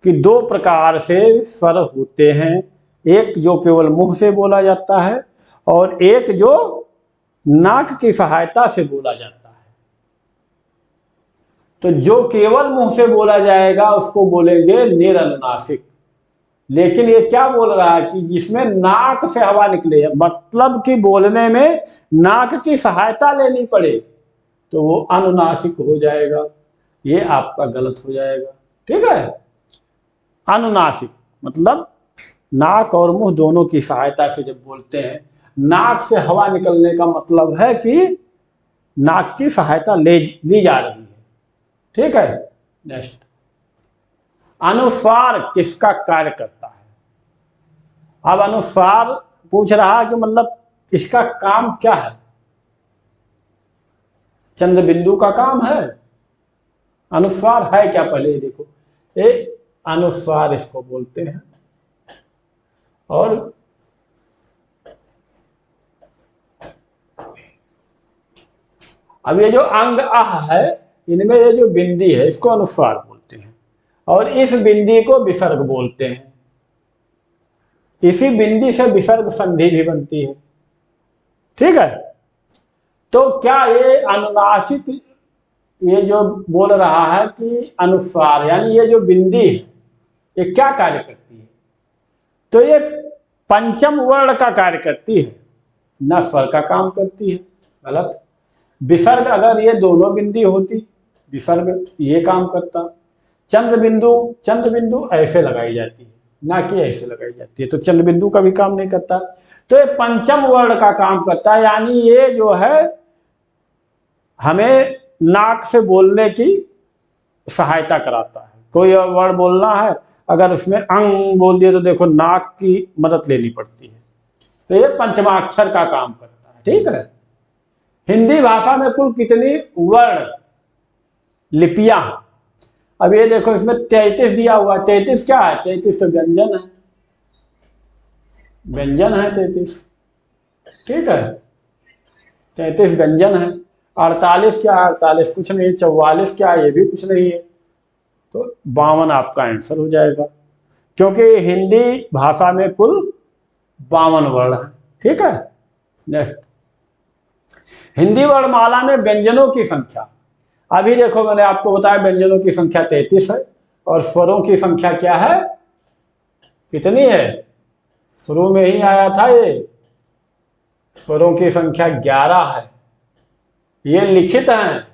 कि 2 प्रकार से स्वर होते हैं, एक जो केवल मुंह से बोला जाता है और एक जो नाक की सहायता से बोला जाता है। तो जो केवल मुंह से बोला जाएगा उसको बोलेंगे निरनुनासिक। लेकिन ये क्या बोल रहा है कि जिसमें नाक से हवा निकले, मतलब कि बोलने में नाक की सहायता लेनी पड़े, तो वो अनुनासिक हो जाएगा। ये आपका गलत हो जाएगा। ठीक है, अनुनासिक मतलब नाक और मुंह दोनों की सहायता से जब बोलते हैं, नाक से हवा निकलने का मतलब है कि नाक की सहायता ली जा रही है। ठीक है, नेक्स्ट, अनुस्वार किसका कार्य करता है? अब अनुस्वार पूछ रहा है कि मतलब इसका काम क्या है? चंद्र बिंदु का काम है? अनुस्वार है क्या? पहले देखो, ये अनुस्वार इसको बोलते हैं, और अब ये जो अंग आह है, इनमें ये जो बिंदी है इसको अनुस्वार बोलते हैं, और इस बिंदी को विसर्ग बोलते हैं। इसी बिंदी से विसर्ग संधि भी बनती है। ठीक है, तो क्या ये अनुनासिक, ये जो बोल रहा है कि अनुस्वार यानी ये जो बिंदी है ये क्या कार्य करती है? तो ये पंचम वर्ण का कार्य करती है, न स्वर का काम करती है। गलत। विसर्ग अगर ये दोनों बिंदी होती, विसर्ग ये काम करता। चंद्र बिंदु ऐसे लगाई जाती है, ना कि ऐसे लगाई जाती है, तो चंद्र बिंदु का भी काम नहीं करता। तो ये पंचम वर्ण का काम करता है, यानी ये जो है हमें नाक से बोलने की सहायता कराता है। कोई वर्ण बोलना है, अगर उसमें अंग बोल दिए तो देखो नाक की मदद लेनी पड़ती है, तो ये पंचमाक्षर का काम करता है। ठीक है, हिंदी भाषा में कुल कितनी वर्ण लिपियां हैं? अब ये देखो इसमें 33 दिया हुआ है। 33 क्या है? 33 तो व्यंजन है, व्यंजन है 33। ठीक है, 33 व्यंजन है। 48 क्या है? 48 कुछ नहीं। 44 क्या है? ये भी कुछ नहीं है। तो 52 आपका आंसर हो जाएगा, क्योंकि हिंदी भाषा में कुल 52 वर्ण है। ठीक है, नेक्स्ट, हिंदी वर्णमाला में व्यंजनों की संख्या। अभी देखो मैंने आपको बताया व्यंजनों की संख्या 33 है, और स्वरों की संख्या क्या है, कितनी है, शुरू में ही आया था ये, स्वरों की संख्या 11 है। ये लिखित हैं,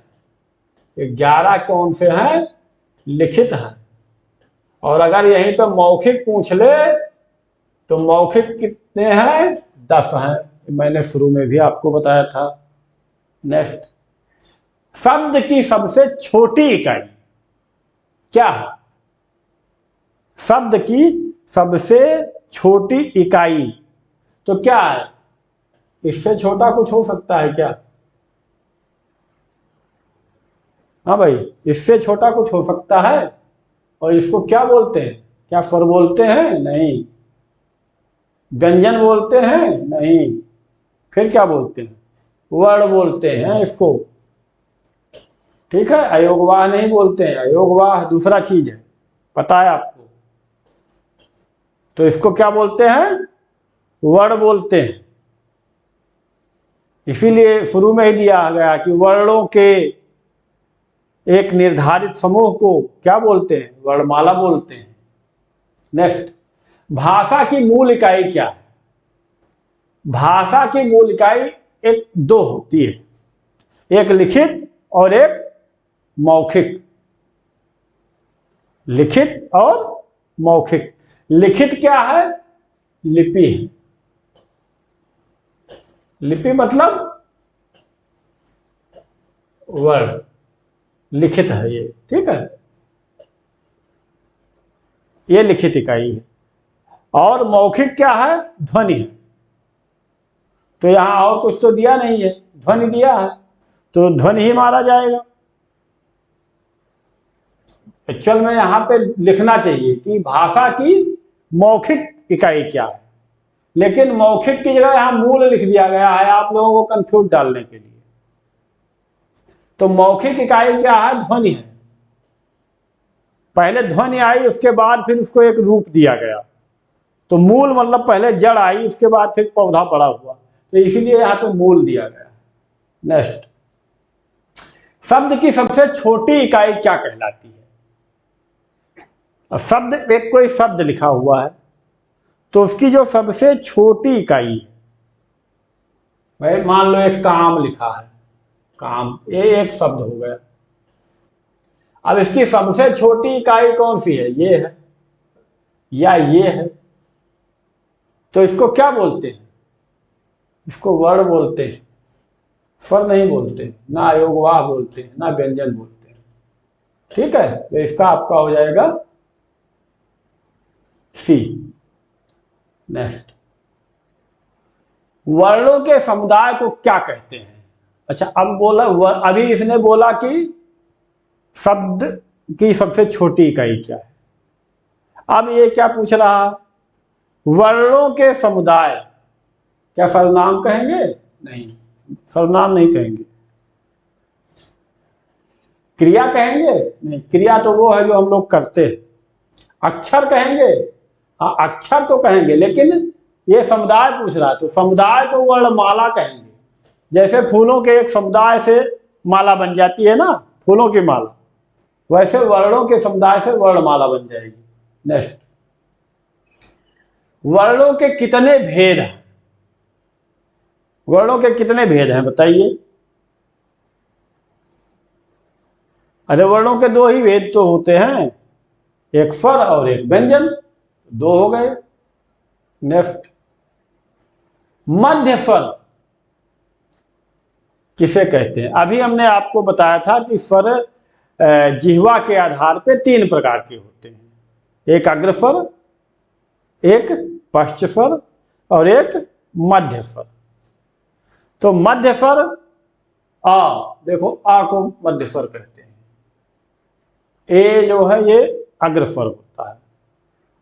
11 कौन से हैं, लिखित हैं। और अगर यहीं पे मौखिक पूछ ले तो मौखिक कितने हैं, 10 हैं, मैंने शुरू में भी आपको बताया था। नेक्स्ट, शब्द की सबसे छोटी इकाई क्या है, शब्द की सबसे छोटी इकाई तो क्या है, इससे छोटा कुछ हो सकता है क्या, हाँ भाई, इससे छोटा कुछ हो सकता है, और इसको क्या बोलते हैं, क्या स्वर बोलते हैं, नहीं, व्यंजन बोलते हैं, नहीं, फिर क्या बोलते हैं, वर्ण बोलते हैं इसको। ठीक है, अयोगवाह नहीं बोलते हैं, अयोगवाह दूसरा चीज है, पता है आपको। तो इसको क्या बोलते हैं, वर्ण बोलते हैं। इसीलिए शुरू में ही दिया गया कि वर्णों के एक निर्धारित समूह को क्या बोलते हैं, वर्णमाला बोलते हैं। नेक्स्ट, भाषा की मूल इकाई क्या है, भाषा की मूल इकाई एक दो होती है, एक लिखित और एक मौखिक, लिखित और मौखिक। लिखित क्या है, लिपि है, लिपि मतलब वर्ण, लिखित है ये। ठीक है, ये लिखित इकाई है। और मौखिक क्या है, ध्वनि है। तो यहां और कुछ तो दिया नहीं है, ध्वनि दिया है, तो ध्वनि ही मारा जाएगा। एक्चुअल में यहां पे लिखना चाहिए कि भाषा की मौखिक इकाई क्या है, लेकिन मौखिक की जगह यहां मूल लिख दिया गया है आप लोगों को कंफ्यूज डालने के लिए। तो मौखिक इकाई क्या है, ध्वनि है। पहले ध्वनि आई, उसके बाद फिर उसको एक रूप दिया गया। तो मूल मतलब पहले जड़ आई, उसके बाद फिर पौधा बड़ा हुआ, तो इसीलिए यहां पे मूल दिया गया। नेक्स्ट, शब्द की सबसे छोटी इकाई क्या कहलाती है। अब शब्द, एक कोई शब्द लिखा हुआ है तो उसकी जो सबसे छोटी इकाई है, भाई मान लो एक काम लिखा है, काम, ये एक शब्द हो गया। अब इसकी सबसे छोटी इकाई कौन सी है, ये है या ये है, तो इसको क्या बोलते हैं, इसको वर्ण बोलते हैं, स्वर नहीं बोलते, ना अयोगवाह बोलते हैं, ना व्यंजन बोलते हैं। ठीक है, तो इसका आपका हो जाएगा सी। नेक्स्ट, वर्णों के समुदाय को क्या कहते हैं। अच्छा, अब बोला, अभी इसने बोला कि शब्द की सबसे छोटी इकाई क्या है, अब ये क्या पूछ रहा है, वर्णों के समुदाय, क्या सर्वनाम कहेंगे, नहीं, सर्वनाम नहीं कहेंगे। क्रिया कहेंगे, नहीं, क्रिया तो वो है जो हम लोग करते हैं। अक्षर कहेंगे, हाँ अक्षर तो कहेंगे, लेकिन ये समुदाय पूछ रहा है, तो समुदाय तो वर्णमाला कहेंगे। जैसे फूलों के एक समुदाय से माला बन जाती है ना, फूलों की माला, वैसे वर्णों के समुदाय से वर्णमाला बन जाएगी। नेक्स्ट, वर्णों के कितने भेद हैं, वर्णों के कितने भेद हैं बताइए। अरे वर्णों के दो ही भेद तो होते हैं, एक स्वर और एक व्यंजन, दो हो गए। नेक्स्ट, मध्य स्वर किसे कहते हैं। अभी हमने आपको बताया था कि स्वर जिह्वा के आधार पे 3 प्रकार के होते हैं, एक अग्रस्वर, एक पश्च स्वर और एक मध्य स्वर। तो मध्य स्वर आ, देखो आ को मध्य स्वर कहते हैं, ए जो है ये अग्रस्वर होता है,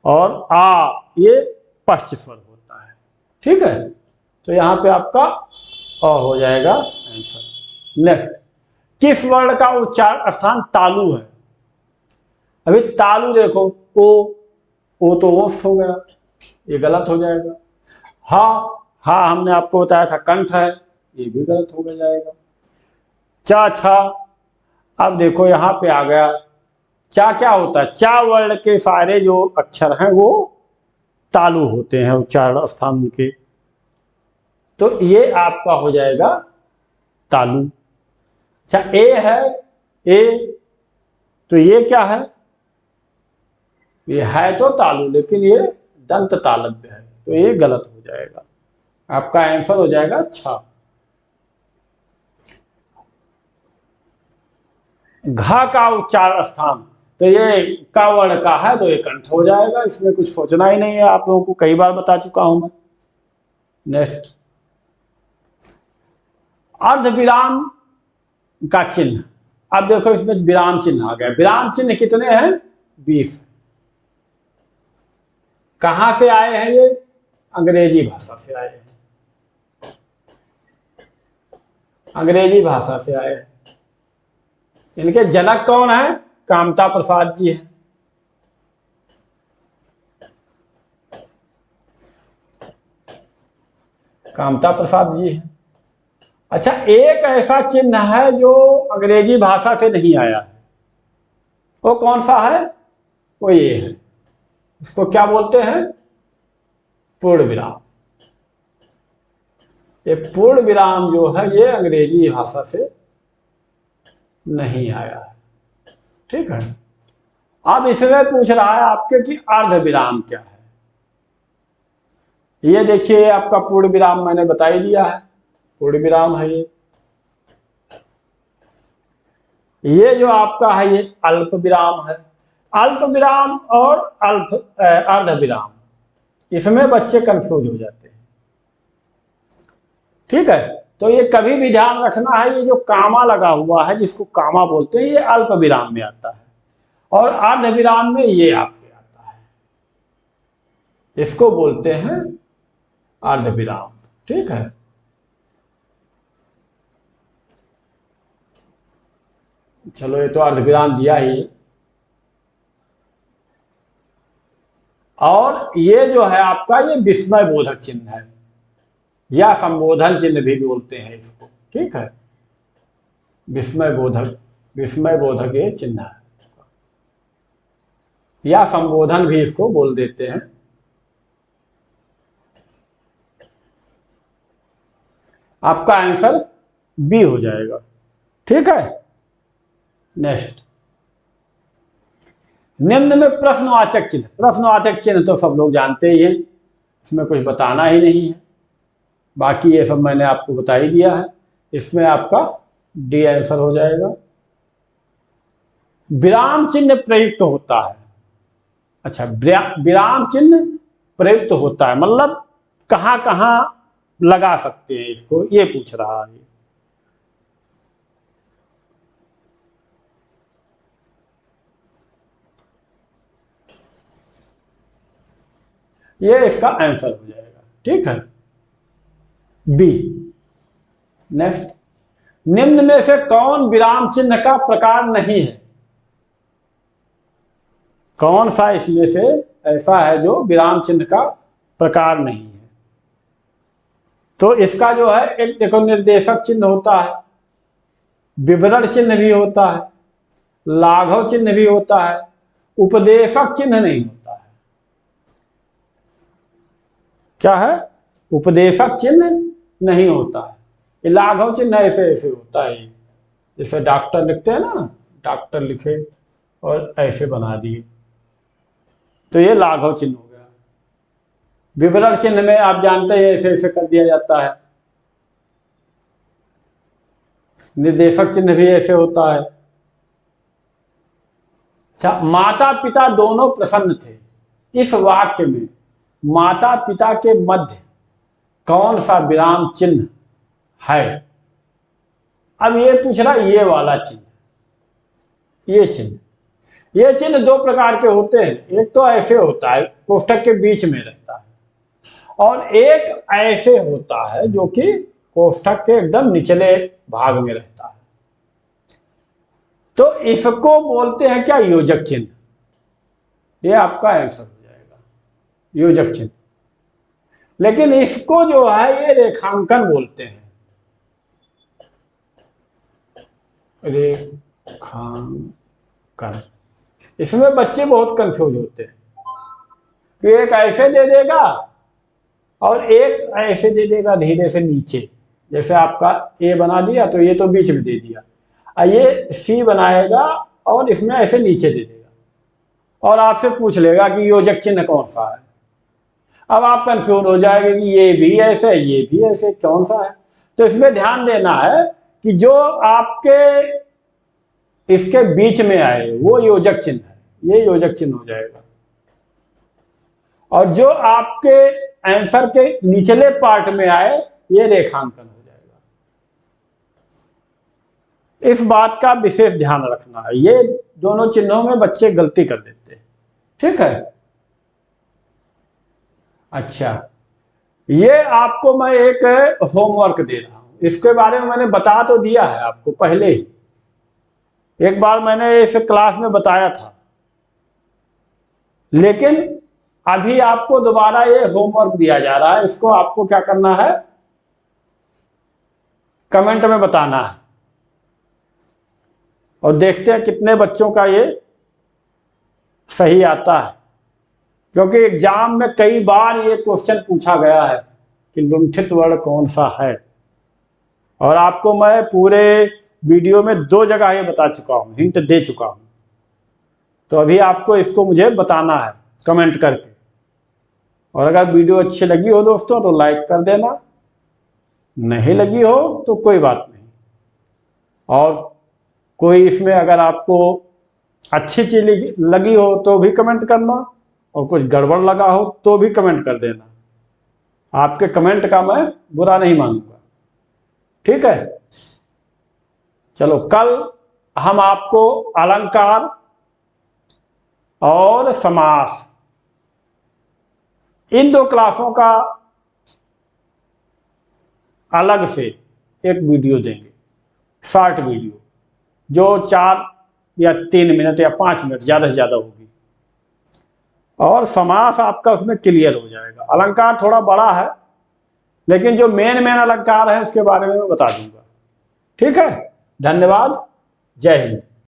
और आ ये पश्च स्वर होता है। ठीक है, तो यहां पे आपका अ हो जाएगा आंसर। नेक्स्ट, किस वर्ण का उच्चारण स्थान तालु है। अभी तालु देखो, ओ तो ओष्ठ हो गया, ये गलत हो जाएगा। हा हमने आपको बताया था कंठ है, ये भी गलत हो जाएगा। चा छा, अब देखो यहां पे आ गया चा, क्या होता है, चा वर्ण के सारे जो अक्षर हैं वो तालु होते हैं उच्चारण स्थान के, तो ये आपका हो जाएगा तालु। अच्छा ए है, ए तो ये क्या है, ये है तो तालु लेकिन ये दंत तालव्य है, तो ये गलत हो जाएगा, आपका आंसर हो जाएगा छा। घा का उच्चारण स्थान, तो ये का वर्ण का है तो ये कंठ हो जाएगा, इसमें कुछ सोचना ही नहीं है, आप लोगों को कई बार बता चुका हूं मैं। नेक्स्ट, अर्ध विराम का चिन्ह, अब देखो इसमें विराम चिन्ह आ गया, विराम चिन्ह कितने हैं, 20। कहां से आए हैं ये, अंग्रेजी भाषा से आए हैं, अंग्रेजी भाषा से आए हैं। इनके जनक कौन है, कामता प्रसाद जी हैं। कामता प्रसाद जी हैं। अच्छा एक ऐसा चिन्ह है जो अंग्रेजी भाषा से नहीं आया है, वो कौन सा है, वो ये है, इसको क्या बोलते हैं, पूर्ण विराम। ये पूर्ण विराम जो है ये अंग्रेजी भाषा से नहीं आया है, ठीक है। अब इसमें पूछ रहा है आपके कि अर्ध विराम क्या है, ये देखिए आपका पूर्ण विराम मैंने बता ही दिया है, पूर्ण विराम है ये जो आपका है ये अल्प विराम है। अल्प विराम और अर्ध विराम, इसमें बच्चे कंफ्यूज हो जाते हैं, ठीक है। तो ये कभी भी ध्यान रखना है, ये जो कामा लगा हुआ है जिसको कामा बोलते हैं, ये अल्प विराम में आता है, और अर्ध विराम में ये आपके आता है, इसको बोलते हैं अर्ध विराम, ठीक है। चलो ये तो अर्ध विराम दिया ही, और ये जो है आपका ये विस्मय बोधक चिन्ह है, या संबोधन चिन्ह भी बोलते हैं इसको, ठीक है। विस्मय बोधक ये चिन्ह है, या संबोधन भी इसको बोल देते हैं। आपका आंसर बी हो जाएगा, ठीक है। नेक्स्ट, निम्न में प्रश्नवाचक चिन्ह, प्रश्नवाचक चिन्ह तो सब लोग जानते ही हैं, इसमें कुछ बताना ही नहीं है, बाकी ये सब मैंने आपको बता ही दिया है, इसमें आपका डी आंसर हो जाएगा। विराम चिन्ह प्रयुक्त होता है, अच्छा विराम चिन्ह प्रयुक्त होता है मतलब कहां कहां लगा सकते हैं इसको, ये पूछ रहा है। ये इसका आंसर हो जाएगा, ठीक है, बी। नेक्स्ट, निम्न में से कौन विराम चिन्ह का प्रकार नहीं है, कौन सा इसमें से ऐसा है जो विराम चिन्ह का प्रकार नहीं है। तो इसका जो है एक देखो निर्देशक चिन्ह होता है, विवरण चिन्ह भी होता है, लाघव चिन्ह भी होता है, उपदेशक चिन्ह नहीं होता है। क्या है, उपदेशक चिन्ह नहीं होता है, ये लाघव चिन्ह ऐसे ऐसे होता है, जैसे डॉक्टर लिखते हैं ना, डॉक्टर लिखे और ऐसे बना दिए, तो ये लाघव चिन्ह हो गया। विवरण चिन्ह में आप जानते हैं ऐसे ऐसे कर दिया जाता है, निर्देशक चिन्ह भी ऐसे होता है। अच्छा, माता पिता दोनों प्रसन्न थे, इस वाक्य में माता पिता के मध्य कौन सा विराम चिन्ह है। अब ये पूछ रहा ये वाला चिन्ह, ये चिन्ह दो प्रकार के होते हैं, एक तो ऐसे होता है कोष्ठक के बीच में रहता है, और एक ऐसे होता है जो कि कोष्ठक के एकदम निचले भाग में रहता है, तो इसको बोलते हैं क्या, योजक चिन्ह। ये आपका आंसर हो जाएगा, योजक चिन्ह। लेकिन इसको जो है ये रेखांकन बोलते हैं, रेखांकन। इसमें बच्चे बहुत कंफ्यूज होते हैं कि एक ऐसे दे देगा और एक ऐसे दे देगा धीरे से नीचे, जैसे आपका ए बना दिया तो ये तो बीच में दे दिया, और ये सी बनाएगा और इसमें ऐसे नीचे दे देगा और आपसे पूछ लेगा कि योजक चिन्ह कौन सा है। अब आप कंफ्यूज हो जाएंगे कि ये भी ऐसे ये भी ऐसे, कौन सा है। तो इसमें ध्यान देना है कि जो आपके इसके बीच में आए वो योजक चिन्ह है, ये योजक चिन्ह हो जाएगा। और जो आपके आंसर के निचले पार्ट में आए ये रेखांकन हो जाएगा। इस बात का विशेष ध्यान रखना है, ये दोनों चिन्हों में बच्चे गलती कर देते हैं। ठीक है, अच्छा, ये आपको मैं एक होमवर्क दे रहा हूं, इसके बारे में मैंने बता तो दिया है आपको पहले ही, एक बार मैंने इस क्लास में बताया था, लेकिन अभी आपको दोबारा ये होमवर्क दिया जा रहा है। इसको आपको क्या करना है, कमेंट में बताना है और देखते हैं कितने बच्चों का ये सही आता है, क्योंकि एग्जाम में कई बार ये क्वेश्चन पूछा गया है कि लुंठित वर्ण कौन सा है, और आपको मैं पूरे वीडियो में 2 जगह ये बता चुका हूं, हिंट दे चुका हूं। तो अभी आपको इसको मुझे बताना है कमेंट करके, और अगर वीडियो अच्छी लगी हो दोस्तों तो लाइक कर देना, नहीं लगी हो तो कोई बात नहीं, और कोई इसमें अगर आपको अच्छी चीज लगी हो तो भी कमेंट करना, और कुछ गड़बड़ लगा हो तो भी कमेंट कर देना। आपके कमेंट का मैं बुरा नहीं मानूंगा। ठीक है, चलो कल हम आपको अलंकार और समास इन 2 क्लासों का अलग से एक वीडियो देंगे, शॉर्ट वीडियो, जो 4 या 3 मिनट या 5 मिनट ज़्यादा से ज़्यादा होगी, और समास आपका उसमें क्लियर हो जाएगा। अलंकार थोड़ा बड़ा है, लेकिन जो मेन अलंकार है उसके बारे में मैं बता दूंगा। ठीक है, धन्यवाद, जय हिंद।